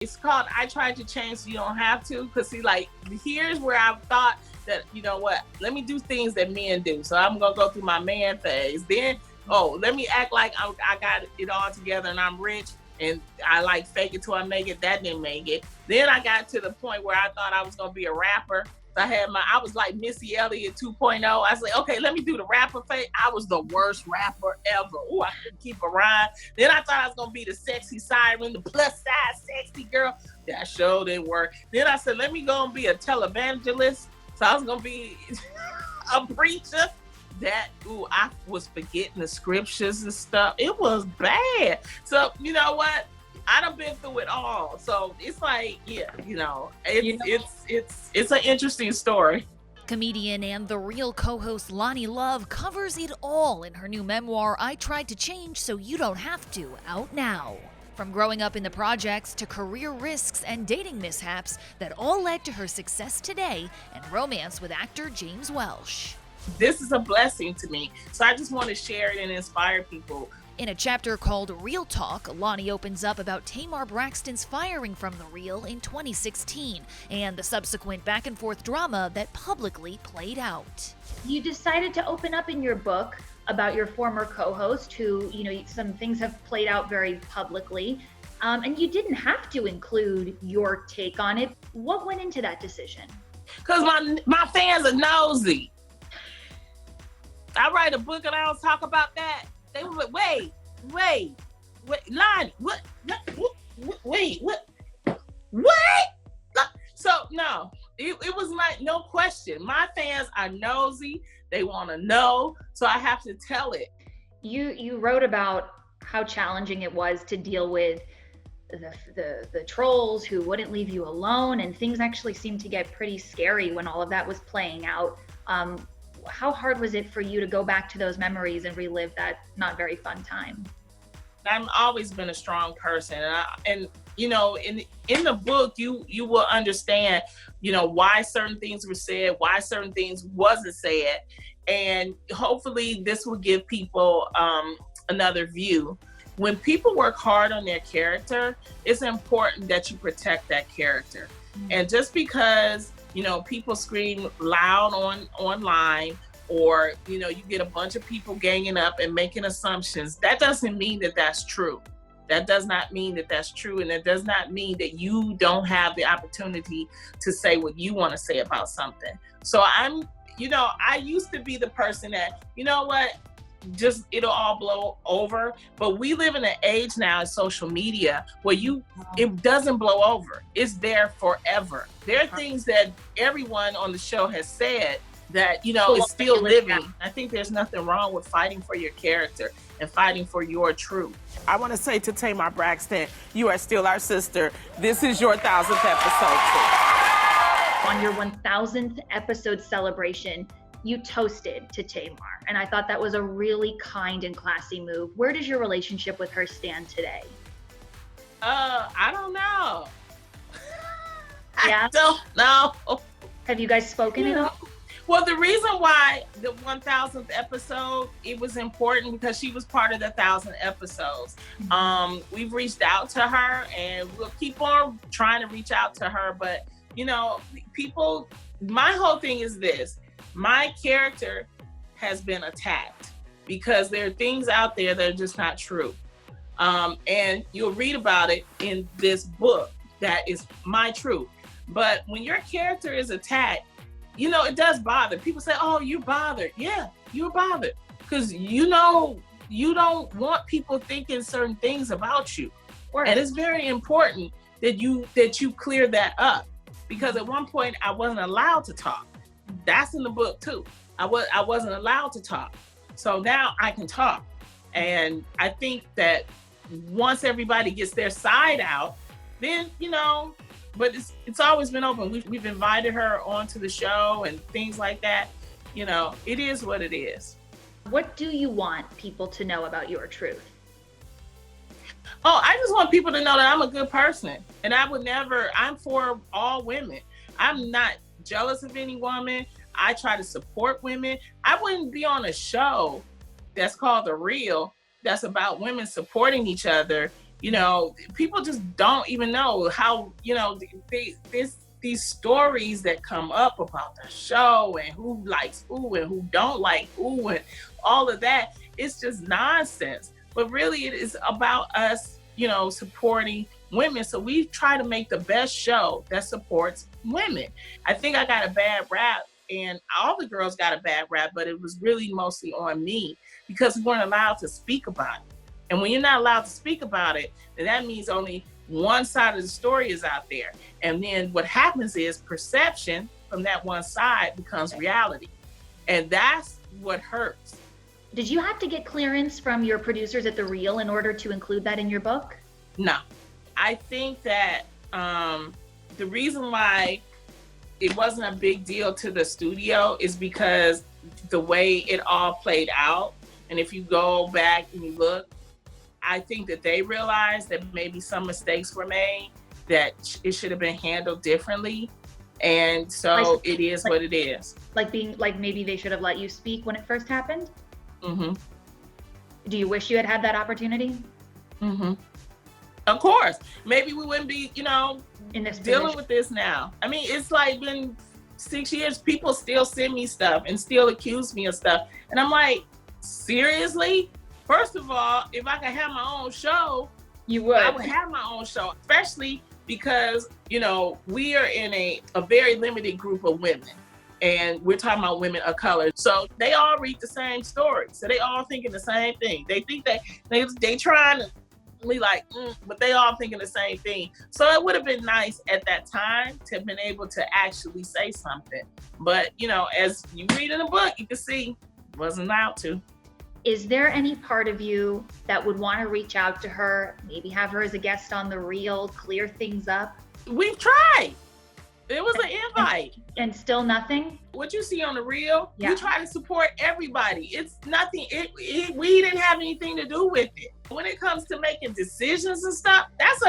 It's called I Tried to Change So You Don't Have to. Because, see, like, here's where I thought that, you know what, let me do things that men do. So I'm going to go through my man phase. Then, let me act like I got it all together and I'm rich. And I like fake it till I make it. That didn't make it. Then I got to the point where I thought I was going to be a rapper. I was like Missy Elliott 2.0. I was like, okay, let me do the rapper phase. I was the worst rapper ever. Ooh, I couldn't keep a rhyme. Then I thought I was going to be the sexy siren, the plus size sexy girl. That show didn't work. Then I said, let me go and be a televangelist. So I was going to be a preacher. I was forgetting the scriptures and stuff. It was bad. So, you know what? I done been through it all. So it's like, yeah, it's an interesting story. Comedian and The Real co-host Loni Love covers it all in her new memoir, I Tried to Change So You Don't Have to, out now. From growing up in the projects to career risks and dating mishaps that all led to her success today and romance with actor James Welsh. This is a blessing to me. So I just want to share it and inspire people. In a chapter called Real Talk, Loni opens up about Tamar Braxton's firing from The Real in 2016 and the subsequent back-and-forth drama that publicly played out. You decided to open up in your book about your former co-host who, some things have played out very publicly, and you didn't have to include your take on it. What went into that decision? Because my fans are nosy. I write a book and I don't talk about that. They were like, wait, Loni, what? So no, it was like no question. My fans are nosy. They want to know, so I have to tell it. You wrote about how challenging it was to deal with the trolls who wouldn't leave you alone, and things actually seemed to get pretty scary when all of that was playing out. How hard was it for you to go back to those memories and relive that not very fun time? I've always been a strong person, and in the book you will understand why certain things were said, why certain things wasn't said, and hopefully this will give people another view. When people work hard on their character, it's important that you protect that character. And just because people scream loud online, or you get a bunch of people ganging up and making assumptions, that doesn't mean that that's true. That does not mean that that's true, and it does not mean that you don't have the opportunity to say what you want to say about something. So I used to be the person that, just it'll all blow over. But we live in an age now in social media where it doesn't blow over. It's there forever. There are things that everyone on the show has said that, is still living. I think there's nothing wrong with fighting for your character and fighting for your truth. I want to say to Tamar Braxton, you are still our sister. This is your 1000th episode too. On your 1000th episode celebration, you toasted to Tamar, and I thought that was a really kind and classy move. Where does your relationship with her stand today? I don't know. Yeah? I don't know. Have you guys spoken at all? Well, the reason why the 1000th episode, it was important because she was part of the 1,000 episodes. We've reached out to her, and we'll keep on trying to reach out to her. But, people, my whole thing is this. My character has been attacked because there are things out there that are just not true. And you'll read about it in this book that is my truth. But when your character is attacked, it does bother. People say, oh, you're bothered. Yeah, you're bothered. Because you don't want people thinking certain things about you. Right. And it's very important that you clear that up. Because at one point I wasn't allowed to talk. That's in the book too. I wasn't allowed to talk. So now I can talk. And I think that once everybody gets their side out, then, but it's always been open. We've invited her onto the show and things like that. It is what it is. What do you want people to know about your truth? Oh, I just want people to know that I'm a good person. And I'm for all women. I'm not jealous of any woman. I try to support women. I wouldn't be on a show that's called The Real, that's about women supporting each other, You know, people just don't even know how, you know, these stories that come up about the show and who likes who and who don't like who and all of that, it's just nonsense. But really it is about us, you know, supporting women. So we try to make the best show that supports women. I think I got a bad rap, and all the girls got a bad rap, but it was really mostly on me because we weren't allowed to speak about it. And when you're not allowed to speak about it, then that means only one side of the story is out there. And then what happens is perception from that one side becomes reality. And that's what hurts. Did you have to get clearance from your producers at The Real in order to include that in your book? No. I think that the reason why it wasn't a big deal to the studio is because the way it all played out. And if you go back and you look, I think that they realized that maybe some mistakes were made, that it should have been handled differently. And so it is what it is. Like maybe they should have let you speak when it first happened? Mm-hmm. Do you wish you had had that opportunity? Mm-hmm. Of course. Maybe we wouldn't be, you know, in this dealing position with this now. I mean, it's like been 6 years. People still send me stuff and still accuse me of stuff. And I'm like, seriously? First of all, if I could have my own show, I would have my own show, especially because, you know, we are in a very limited group of women. And we're talking about women of color. So they all read the same story. So they all thinking the same thing. They think that they trying to be like, but they all thinking the same thing. So it would have been nice at that time to have been able to actually say something. But, you know, as you read in the book, you can see wasn't allowed to. Is there any part of you that would want to reach out to her, maybe have her as a guest on The Real, clear things up? We've tried. It was an invite. And still nothing? What you see on The Real, yeah. We try to support everybody. It's nothing, we didn't have anything to do with it. When it comes to making decisions and stuff, that's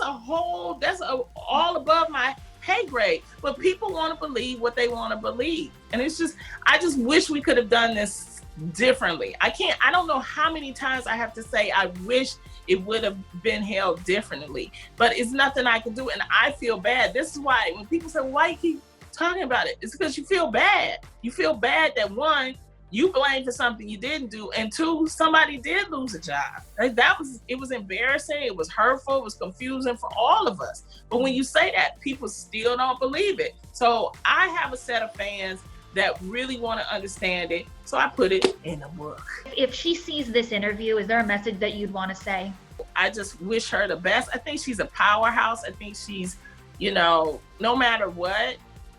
all above my pay grade. But people want to believe what they want to believe. And it's just, I just wish we could have done this differently. I don't know how many times I have to say I wish it would have been held differently, but it's nothing I can do. And I feel bad. This is why when people say, why you keep talking about it? It's because you feel bad. You feel bad that one, you blamed for something you didn't do, and two, somebody did lose a job. It was embarrassing, it was hurtful, it was confusing for all of us. But when you say that, people still don't believe it. So I have a set of fans that really want to understand it. So I put it in a book. If she sees this interview, is there a message that you'd want to say? I just wish her the best. I think she's a powerhouse. I think she's, you know, no matter what,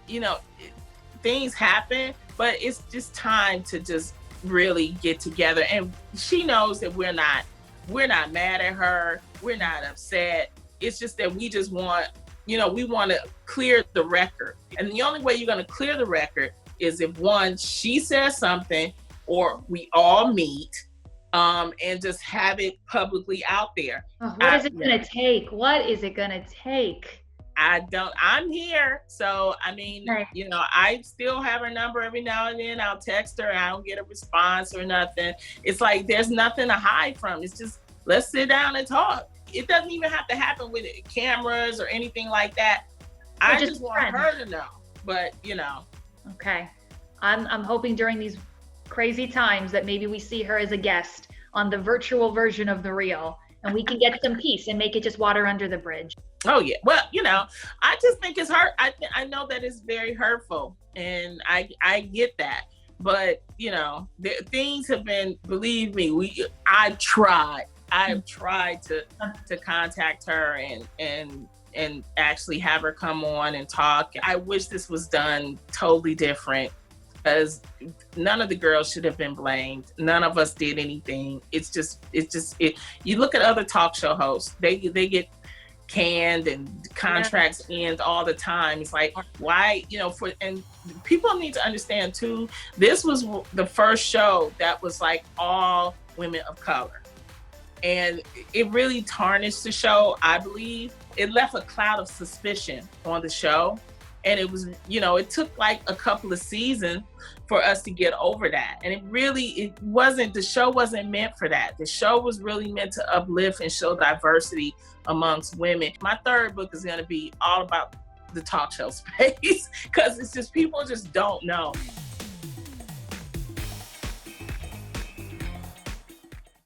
you know, things happen, but it's just time to just really get together. And she knows that we're not mad at her. We're not upset. It's just that we just want, you know, we want to clear the record. And the only way you're going to clear the record is if one, she says something, or we all meet and just have it publicly out there. What is it going to take? What is it going to take? I'm here. So, I mean, you know, I still have her number every now and then. I'll text her. I don't get a response or nothing. It's like, there's nothing to hide from. It's just, let's sit down and talk. It doesn't even have to happen with cameras or anything like that. I just want her to know, but you know. Okay. I'm hoping during these crazy times that maybe we see her as a guest on the virtual version of The Real, and we can get some peace and make it just water under the bridge. Oh yeah. Well, you know, I just think it's hurt. I know that it's very hurtful, and I get that. But you know, things have been. Believe me, I've tried to contact her and actually have her come on and talk. I wish this was done totally different, because none of the girls should have been blamed. None of us did anything. It's just you look at other talk show hosts, they get canned and contracts end all the time. It's like, why, you know, and people need to understand too, this was the first show that was like all women of color. And it really tarnished the show, I believe. It left a cloud of suspicion on the show. And it was, you know, it took like a couple of seasons for us to get over that. And the show wasn't meant for that. The show was really meant to uplift and show diversity amongst women. My third book is going to be all about the talk show space because it's just, people just don't know.